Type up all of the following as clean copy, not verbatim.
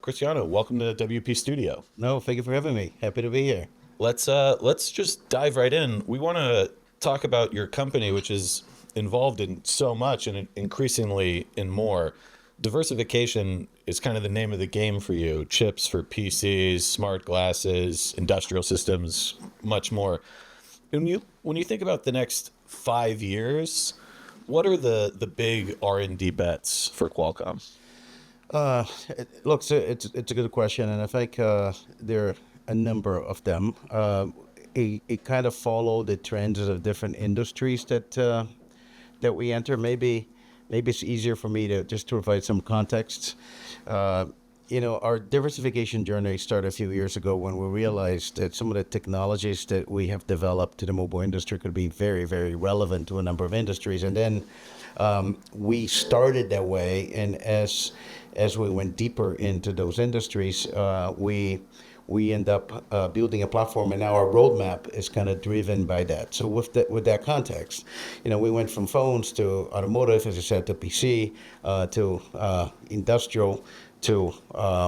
Cristiano, welcome to WP Studio. No, thank you for having me. Happy to be here. Let's just dive right in. We want to talk about your company, which is involved in so much and increasingly in more. Diversification is kind of the name of the game for you. Chips for PCs, smart glasses, industrial systems, much more. When you think about the next 5 years, what are the big R&D bets for Qualcomm? Look, so it's a good question, and I think there are a number of them. It kind of follow the trends of different industries that we enter. Maybe it's easier for me to just to provide some context. Uh, our diversification journey started a few years ago when we realized that some of the technologies that we have developed to the mobile industry could be very, very relevant to a number of industries. And then we started that way, and as we went deeper into those industries, we end up building a platform, and now our roadmap is kind of driven by that. So with that context, we went from phones to automotive, as I said, to PC, to industrial, to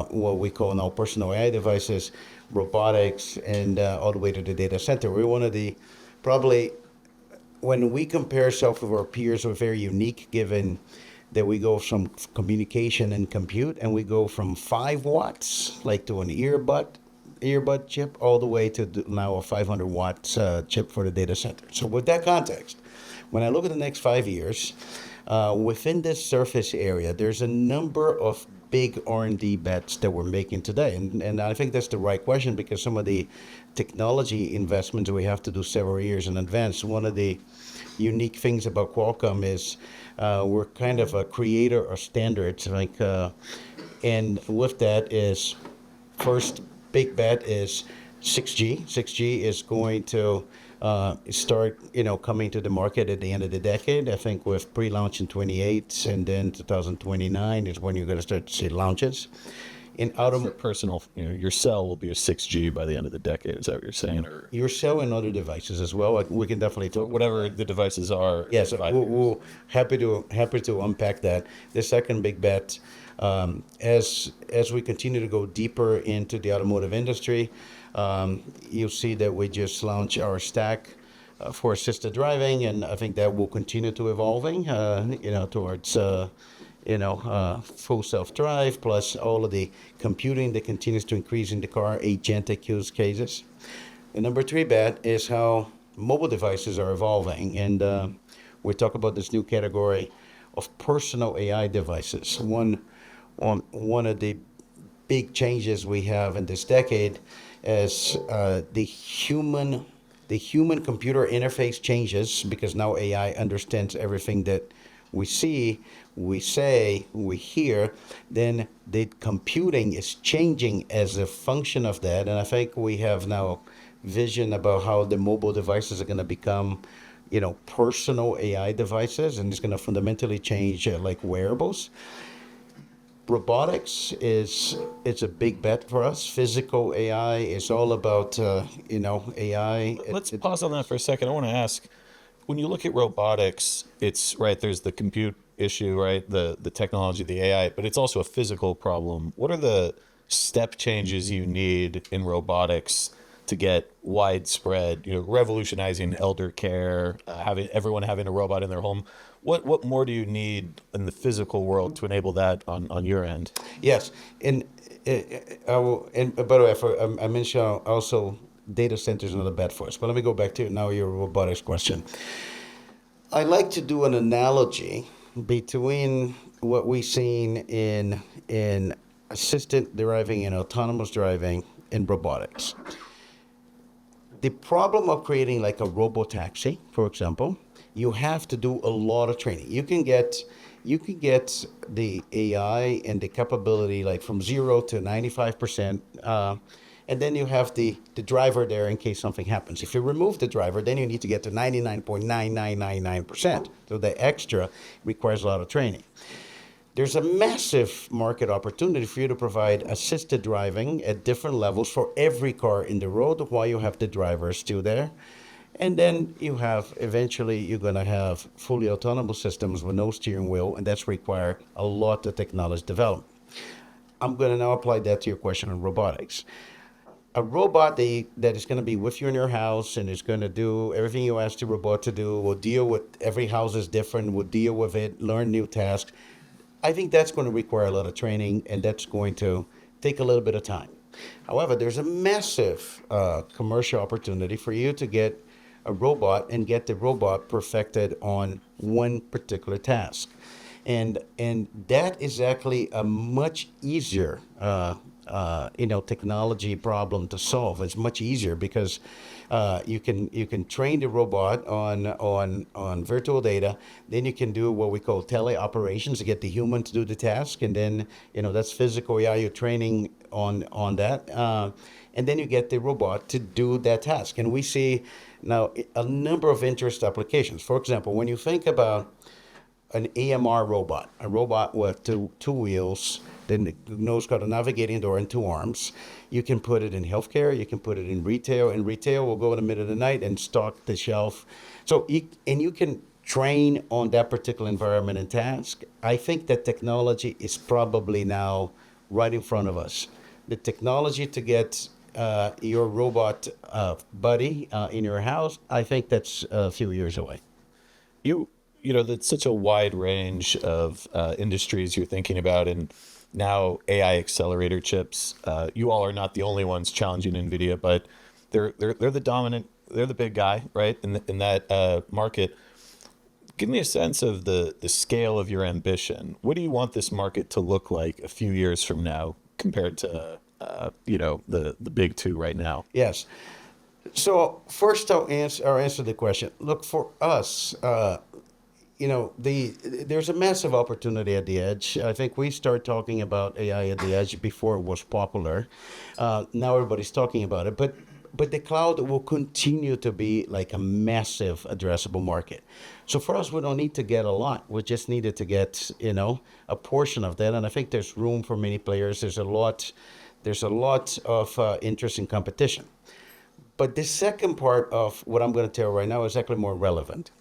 what we call now personal AI devices, robotics, and all the way to the data center. We're one of the probably when we compare ourselves with our peers, we're very unique given that we go from communication and compute, and we go from 5 watts, like to an earbud chip, all the way to now a 500 watts chip for the data center. So with that context, when I look at the next 5 years, within this surface area, there's a number of big R&D bets that we're making today. And I think that's the right question because some of the technology investments we have to do several years in advance. One of the unique things about Qualcomm is we're kind of a creator of standards. And with that is first big bet is 6G. 6G is going to start, coming to the market at the end of the decade. I think with pre-launch in 28 and then 2029 is when you're going to start to see launches. In For personal, your cell will be a 6G by the end of the decade. Is that what you're saying? Or your cell and other devices as well. We can definitely talk. whatever the devices are. Yes, five we'll years. happy to unpack that. The second big bet, as we continue to go deeper into the automotive industry, you'll see that we just launched our stack for assisted driving, and I think that will continue to evolving, towards full self-drive, plus all of the computing that continues to increase in the car, agentic use cases. The number three bet is how mobile devices are evolving, and we talk about this new category of personal AI devices. One of the big changes we have in this decade is the human computer interface changes because now AI understands everything that we see, we say, we hear. Then the computing is changing as a function of that, and I think we have now vision about how the mobile devices are going to become, personal AI devices, and it's going to fundamentally change like wearables. Robotics is it's a big bet for us. Physical AI is all about AI. Let's pause on that for a second. I want to ask, when you look at robotics, it's right. There's the compute issue, right? The technology, the AI, but it's also a physical problem. What are the step changes you need in robotics to get widespread, revolutionizing elder care, having everyone having a robot in their home? What more do you need in the physical world to enable that on your end? Yes, and I will. And by the way, I mentioned also data centers another bet for us. But let me go back to now your robotics question. I like to do an analogy between what we've seen in assistant driving and autonomous driving in robotics. The problem of creating like a robo taxi, for example, you have to do a lot of training. You can get the AI and the capability like from 0 to 95%, and then you have the driver there in case something happens. If you remove the driver, then you need to get to 99.9999%. So the extra requires a lot of training. There's a massive market opportunity for you to provide assisted driving at different levels for every car in the road while you have the driver still there. And then eventually you're going to have fully autonomous systems with no steering wheel, and that's required a lot of technology development. I'm going to now apply that to your question on robotics. A robot that is going to be with you in your house and is going to do everything you ask the robot to do, will deal with every house is different, will deal with it, learn new tasks. I think that's going to require a lot of training, and that's going to take a little bit of time. However, there's a massive commercial opportunity for you to get a robot and get the robot perfected on one particular task. And that is actually a much easier technology problem to solve. It's much easier because you can train the robot on virtual data. Then you can do what we call teleoperations to get the human to do the task, and then that's physical AI. You're training on that, and then you get the robot to do that task. And we see now a number of interest applications. For example, when you think about an AMR robot, a robot with two wheels, then knows how to navigate indoor and two arms. You can put it in healthcare. You can put it in retail. And retail will go in the middle of the night and stock the shelf. So you can train on that particular environment and task. I think that technology is probably now right in front of us. The technology to get your robot buddy in your house, I think that's a few years away. That's such a wide range of industries you're thinking about, and now AI accelerator chips. You all are not the only ones challenging NVIDIA, but they're the dominant, they're the big guy, right, in that market. Give me a sense of the scale of your ambition. What do you want this market to look like a few years from now compared to the big two right now? Yes. So first, I'll answer the question. Look, for us, there's a massive opportunity at the edge. I think we started talking about AI at the edge before it was popular. Now everybody's talking about it, but the cloud will continue to be like a massive addressable market. So for us, we don't need to get a lot. We just needed to get a portion of that, and I think there's room for many players. There's a lot of interest in competition. But the second part of what I'm going to tell you right now is actually more relevant.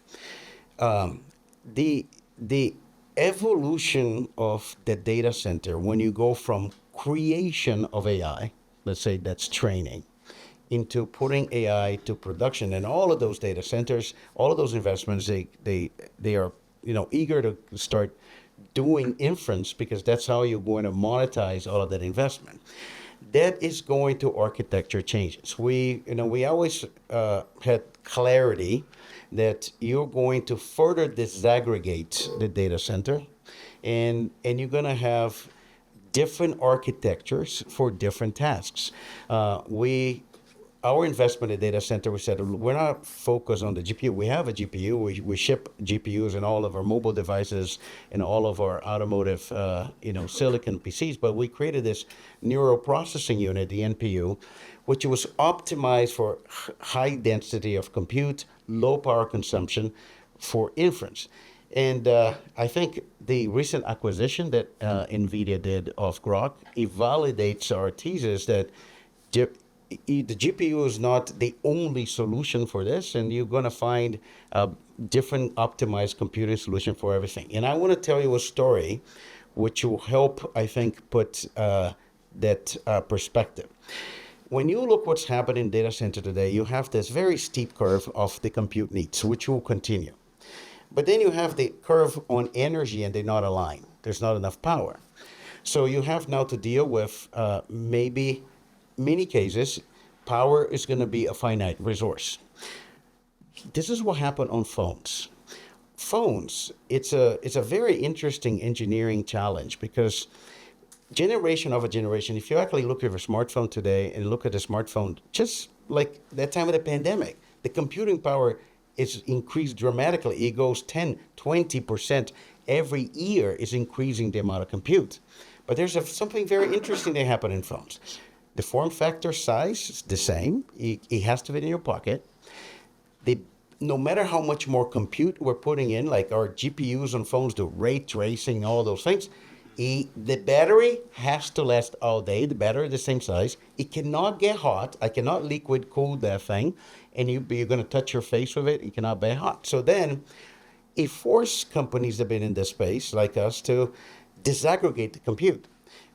The evolution of the data center, when you go from creation of AI, let's say that's training, into putting AI to production, and all of those data centers, all of those investments, they are eager to start doing inference because that's how you're going to monetize all of that investment. That is going to architecture changes. We always had clarity that you're going to further disaggregate the data center, and you're going to have different architectures for different tasks. Our investment in data center, we said we're not focused on the GPU. We have a GPU. We ship GPUs in all of our mobile devices and all of our automotive, silicon PCs. But we created this neural processing unit, the NPU, which was optimized for high density of compute, low power consumption for inference. And I think the recent acquisition that NVIDIA did of Grok, it validates our thesis that the GPU is not the only solution for this, and you're going to find a different optimized computing solution for everything. And I want to tell you a story which will help, I think, put that perspective. When you look what's happening in data center today, you have this very steep curve of the compute needs, which will continue. But then you have the curve on energy, and they're not aligned. There's not enough power. So you have now to deal with maybe many cases, power is going to be a finite resource. This is what happened on phones. Phones, it's a very interesting engineering challenge because generation over generation, if you actually look at your smartphone today and look at the smartphone just like that time of the pandemic, the computing power is increased dramatically. It goes 10, 20% every year is increasing the amount of compute. But there's something very interesting that happened in phones. The form factor size is the same. It has to fit in your pocket. No matter how much more compute we're putting in, like our GPUs on phones do ray tracing, all those things, the battery has to last all day. The battery is the same size. It cannot get hot. I cannot liquid cool that thing. And you're going to touch your face with it. It cannot be hot. So then it forced companies that have been in this space, like us, to disaggregate the compute.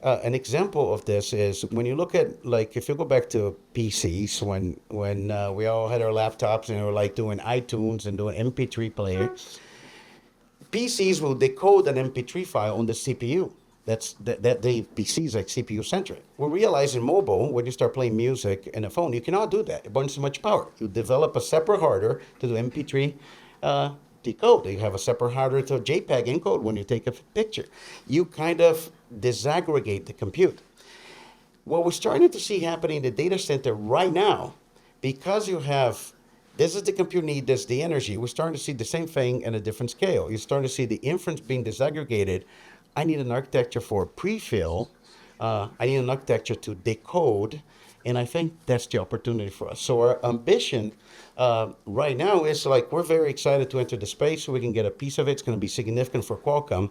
An example of this is when you look at, like, if you go back to PCs, when we all had our laptops and we were like doing iTunes and doing MP3 player, PCs will decode an MP3 file on the CPU. That the PCs like CPU centric. We realize in mobile, when you start playing music in a phone, you cannot do that. It burns too much power. You develop a separate hardware to do MP3 decode. You have a separate hardware to JPEG encode when you take a picture. You kind of disaggregate the compute. What we're starting to see happening in the data center right now, because you have this is the compute need, this is the energy. We're starting to see the same thing in a different scale. You're starting to see the inference being disaggregated. I need an architecture for prefill. I need an architecture to decode. And I think that's the opportunity for us. So our ambition right now is like we're very excited to enter the space so we can get a piece of it. It's going to be significant for Qualcomm.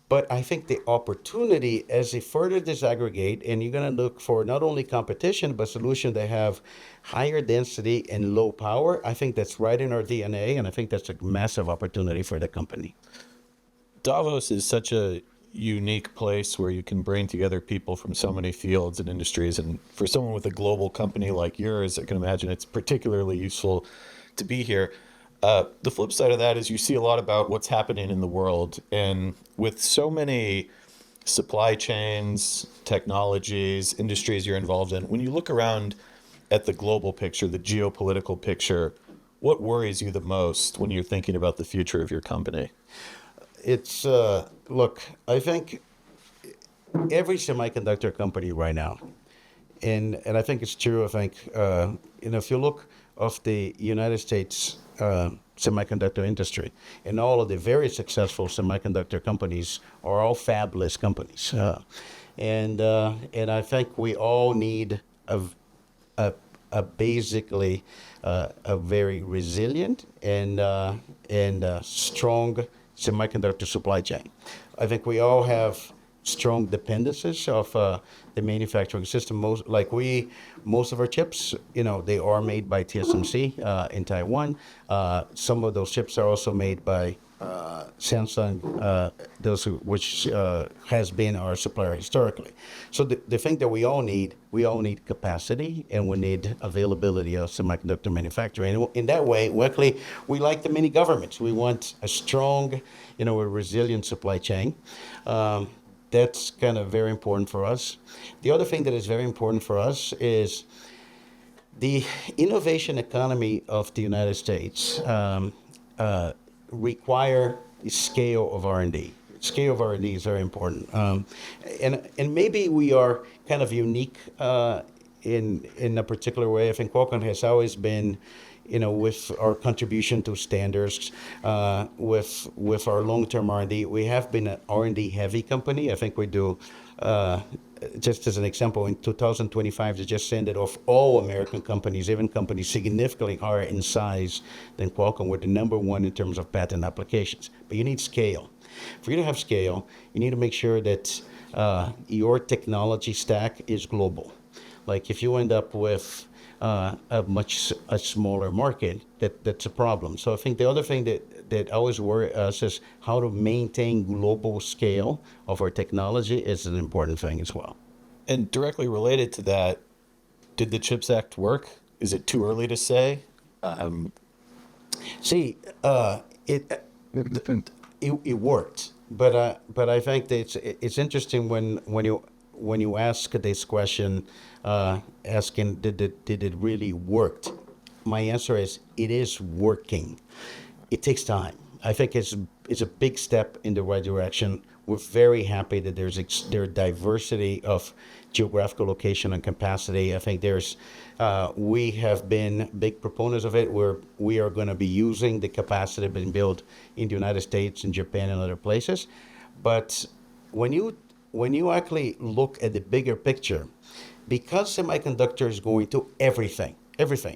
But I think the opportunity as they further disaggregate, and you're going to look for not only competition, but solutions that have higher density and low power. I think that's right in our DNA, and I think that's a massive opportunity for the company. Davos is such a unique place where you can bring together people from so many fields and industries. And for someone with a global company like yours, I can imagine it's particularly useful to be here. The flip side of that is you see a lot about what's happening in the world. And with so many supply chains, technologies, industries you're involved in, when you look around at the global picture, the geopolitical picture, what worries you the most when you're thinking about the future of your company? It's, look, I think every semiconductor company right now, and I think it's true, I think, if you look of the United States semiconductor industry, and all of the very successful semiconductor companies are all fabless companies. And I think we all need a basically a very resilient and strong semiconductor supply chain. I think we all have strong dependencies of the manufacturing system. Most of our chips, they are made by TSMC in Taiwan. Some of those chips are also made by Samsung, which has been our supplier historically. So the thing that we all need capacity, and we need availability of semiconductor manufacturing. And in that way, luckily, we like the mini governments. We want a strong, a resilient supply chain. That's kind of very important for us. The other thing that is very important for us is the innovation economy of the United States require the scale of R&D. Scale of R&D is very important. And maybe we are kind of unique in a particular way. I think Qualcomm has always been, with our contribution to standards, with our long-term R&D, we have been an R&D heavy company. I think we do, just as an example, in 2025, they just sent it off all American companies, even companies significantly higher in size than Qualcomm, were the number one in terms of patent applications. But you need scale. For you to have scale, you need to make sure that your technology stack is global. Like if you end up with a smaller market, that's a problem. So I think the other thing that always worries us is how to maintain global scale of our technology is an important thing as well. And directly related to that, did the CHIPS Act work? Is it too early to say? It worked, but I think that it's interesting when you ask this question, asking did it really work? My answer is it is working. It takes time. I think it's a big step in the right direction. We're very happy that there's diversity of geographical location and capacity. I think we have been big proponents of it, where we are going to be using the capacity being built in the United States and Japan and other places. But when you actually look at the bigger picture, because semiconductor is going to everything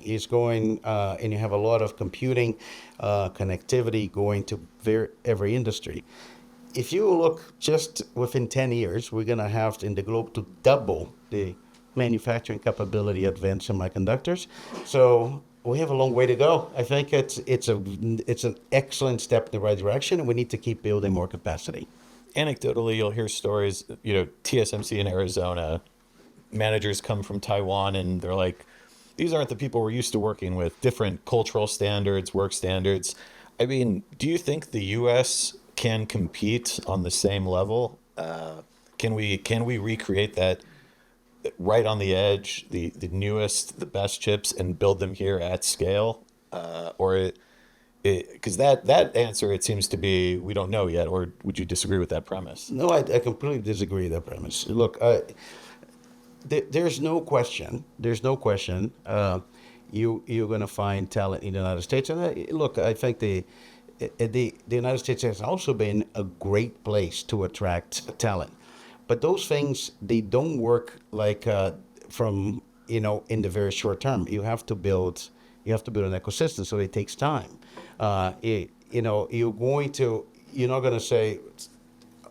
is going, and you have a lot of computing, connectivity going to every industry. If you look just within 10 years, we're going to have in the globe to double the manufacturing capability of advanced semiconductors. So we have a long way to go. I think it's an excellent step in the right direction, and we need to keep building more capacity. anecdotally, you'll hear stories, TSMC in Arizona, managers come from Taiwan and they're like, these aren't the people we're used to working with, different cultural standards, work standards. I mean, do you think the US can compete on the same level? Can we recreate that right on the edge, the newest, the best chips and build them here at scale? Or because that answer, it seems to be, we don't know yet. Or would you disagree with that premise? No, I completely disagree with that premise. Look, there's no question. There's no question. You're going to find talent in the United States, and look, I think the United States has also been a great place to attract talent. But those things, they don't work like from in the very short term. You have to build an ecosystem, so it takes time. You're not going to say,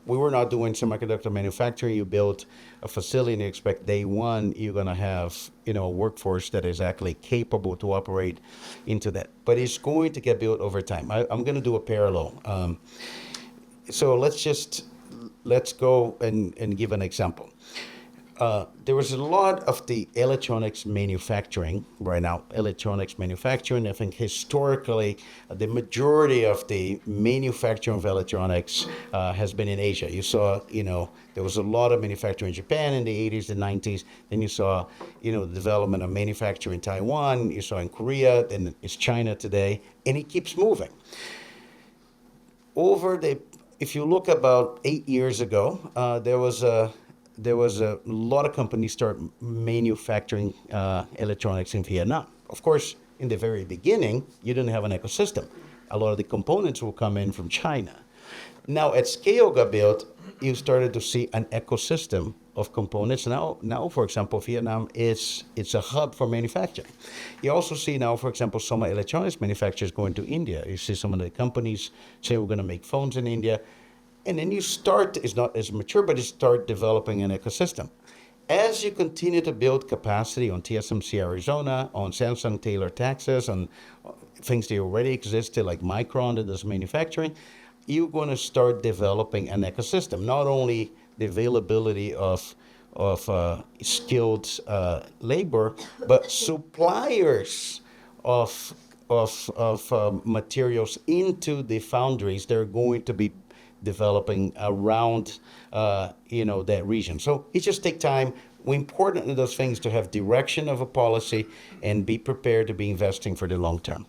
we were not doing semiconductor manufacturing. You build a facility and you expect day one you're going to have a workforce that is actually capable to operate into that. But it's going to get built over time. I'm going to do a parallel. So let's go and give an example. There was a lot of the electronics manufacturing right now. Electronics manufacturing, I think historically, the majority of the manufacturing of electronics has been in Asia. You saw, there was a lot of manufacturing in Japan in the 80s and 90s. Then you saw, the development of manufacturing in Taiwan. You saw in Korea, then it's China today, and it keeps moving. If you look about 8 years ago, there was a lot of companies start manufacturing electronics in Vietnam. Of course, in the very beginning, you didn't have an ecosystem. A lot of the components will come in from China. Now, as scale got built, you started to see an ecosystem of components. Now, for example, Vietnam it's a hub for manufacturing. You also see now, for example, some electronics manufacturers going to India. You see some of the companies say we're going to make phones in India. And then it's not as mature, but you start developing an ecosystem. As you continue to build capacity on TSMC Arizona, on Samsung Taylor, Texas, on things that already existed like Micron that does manufacturing, you're going to start developing an ecosystem. Not only the availability of skilled labor, but suppliers of materials into the foundries. They're going to be developing around that region. So it just takes time. We're important in those things to have direction of a policy and be prepared to be investing for the long term.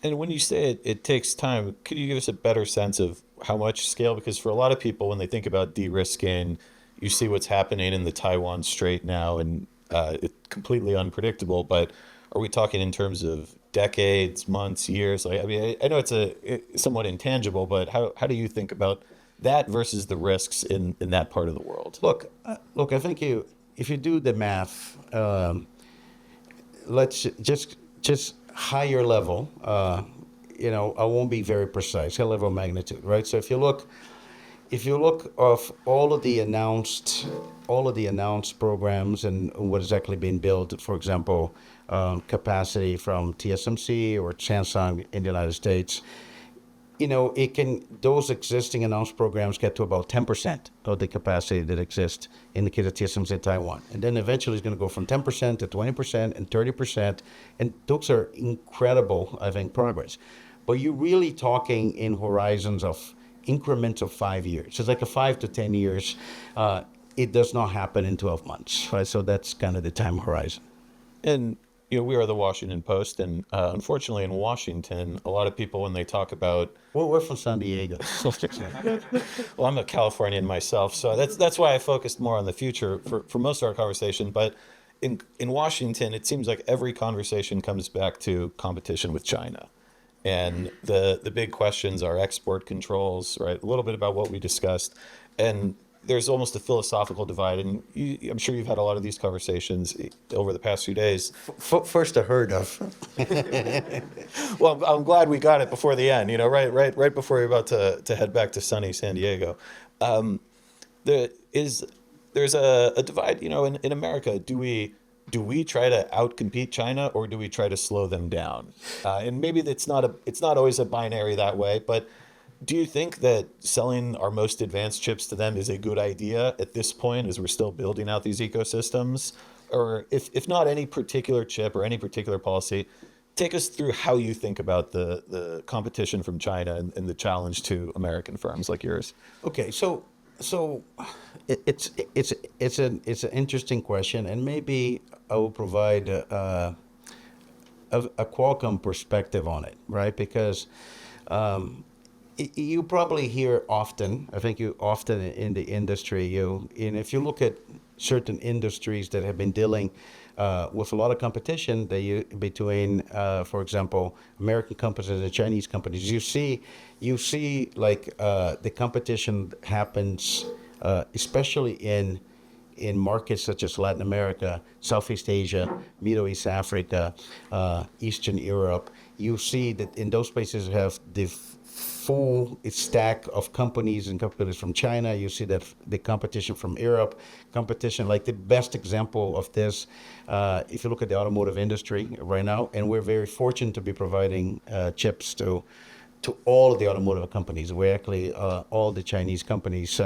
And when you say it takes time, could you give us a better sense of how much scale? Because for a lot of people, when they think about de-risking, you see what's happening in the Taiwan Strait now, and it's completely unpredictable. But are we talking in terms of decades, months, years? Like, I mean, I know it's somewhat intangible, but how do you think about that versus the risks in that part of the world? Look, I think if you do the math, let's just higher level. I won't be very precise. High level of magnitude, right? So if you look of all of the announced programs and what is actually being built, for example, capacity from TSMC or Samsung in the United States, those existing announced programs get to about 10% of the capacity that exists in the case of TSMC in Taiwan. And then eventually it's going to go from 10% to 20% and 30%. And those are incredible, I think, progress. But you're really talking in horizons of increments of 5 years. It's like a 5 to 10 years. It does not happen in 12 months, right? So that's kind of the time horizon. And we are the Washington Post, and unfortunately in Washington, a lot of people, when they talk about, well, we're from San Diego. well, I'm a Californian myself, so that's why I focused more on the future for most of our conversation. But in Washington, it seems like every conversation comes back to competition with China. And the big questions are export controls, right? A little bit about what we discussed. And there's almost a philosophical divide. And I'm sure you've had a lot of these conversations over the past few days. First I heard of. Well, I'm glad we got it before the end, right before you're about to head back to sunny San Diego. There's a divide, in America. Do we try to outcompete China, or do we try to slow them down? And maybe it's not always a binary that way, but Do you think that selling our most advanced chips to them is a good idea at this point as we're still building out these ecosystems? Or if not any particular chip or any particular policy, take us through how you think about the competition from China and the challenge to American firms like yours. Okay, so it's an interesting question, and maybe I will provide a Qualcomm perspective on it, right? Because you probably hear often, I think you often in the industry, and if you look at certain industries that have been dealing with a lot of competition between, for example, American companies and Chinese companies, you see like the competition happens, especially in markets such as Latin America, Southeast Asia, Middle East Africa, Eastern Europe. You see that in those places you have the full stack of companies and companies from China. You see that the competition from Europe, competition like the best example of this, if you look at the automotive industry right now, and we're very fortunate to be providing chips to all of the automotive companies. We actually all the Chinese companies,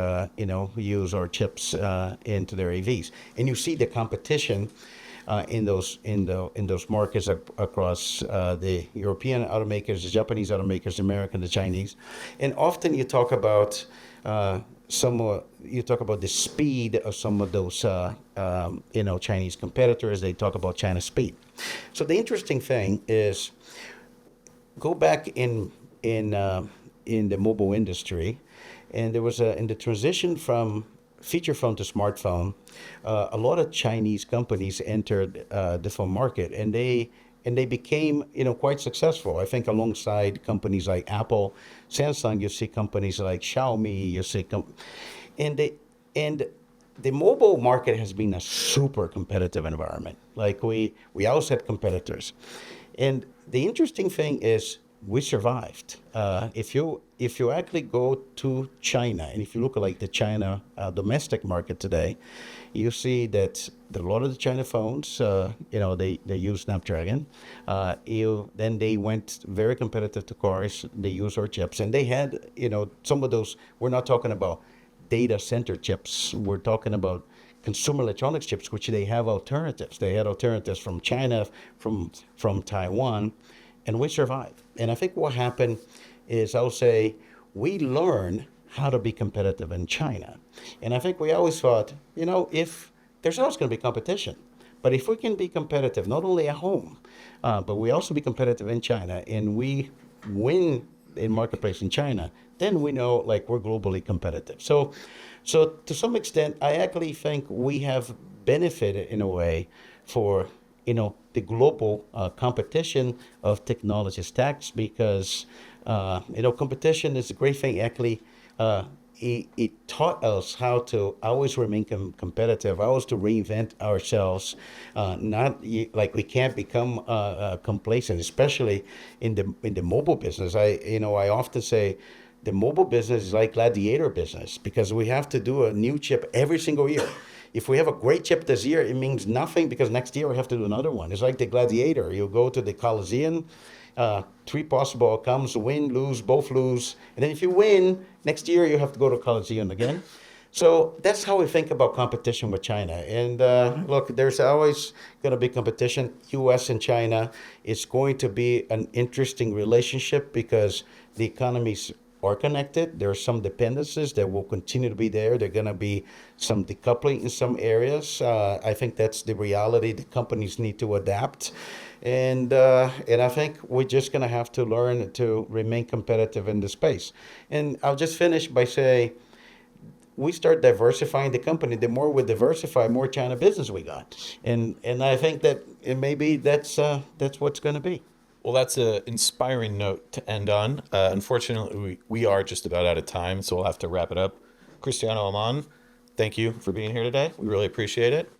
use our chips into their AVs, and you see the competition in those markets across the European automakers, the Japanese automakers, the American, the Chinese, and often you talk about the speed of some of those Chinese competitors. They talk about China's speed. So the interesting thing is go back in the mobile industry, and there was in the transition from feature phone to smartphone, a lot of Chinese companies entered the phone market, and they became quite successful. I think alongside companies like Apple, Samsung, you see companies like Xiaomi, and the mobile market has been a super competitive environment. Like we always had competitors, and the interesting thing is we survived. If you actually go to China, and if you look at like the China domestic market today, you see that a lot of the China phones, they use Snapdragon. Then they went very competitive to cars. They use our chips, and they had some of those. We're not talking about data center chips. We're talking about consumer electronics chips, which they have alternatives. They had alternatives from China, from Taiwan, and we survived. And I think what happened is, I'll say, we learned how to be competitive in China. And I think we always thought, if there's always going to be competition, but if we can be competitive not only at home, but we also be competitive in China, and we win in marketplace in China, then we know like we're globally competitive. So to some extent, I actually think we have benefited in a way for the global competition of technology stacks, because competition is a great thing. Actually, it taught us how to always remain competitive, always to reinvent ourselves. Not like we can't become complacent, especially in the mobile business. I often say the mobile business is like gladiator business, because we have to do a new chip every single year. If we have a great chip this year, it means nothing, because next year we have to do another one. It's like the gladiator. You go to the Coliseum, three possible outcomes: win, lose, both lose. And then if you win, next year you have to go to Coliseum again. So that's how we think about competition with China. And look, there's always going to be competition. U.S. and China, it's going to be an interesting relationship, because the economies are connected. There are some dependencies that will continue to be there. There are going to be some decoupling in some areas. I think that's the reality. The companies need to adapt. And I think we're just going to have to learn to remain competitive in the space. And I'll just finish by saying, we start diversifying the company. The more we diversify, more China business we got. And I think that maybe that's what's going to be. Well, that's an inspiring note to end on. Unfortunately, we are just about out of time, so we'll have to wrap it up. Cristiano Amon, thank you for being here today. We really appreciate it.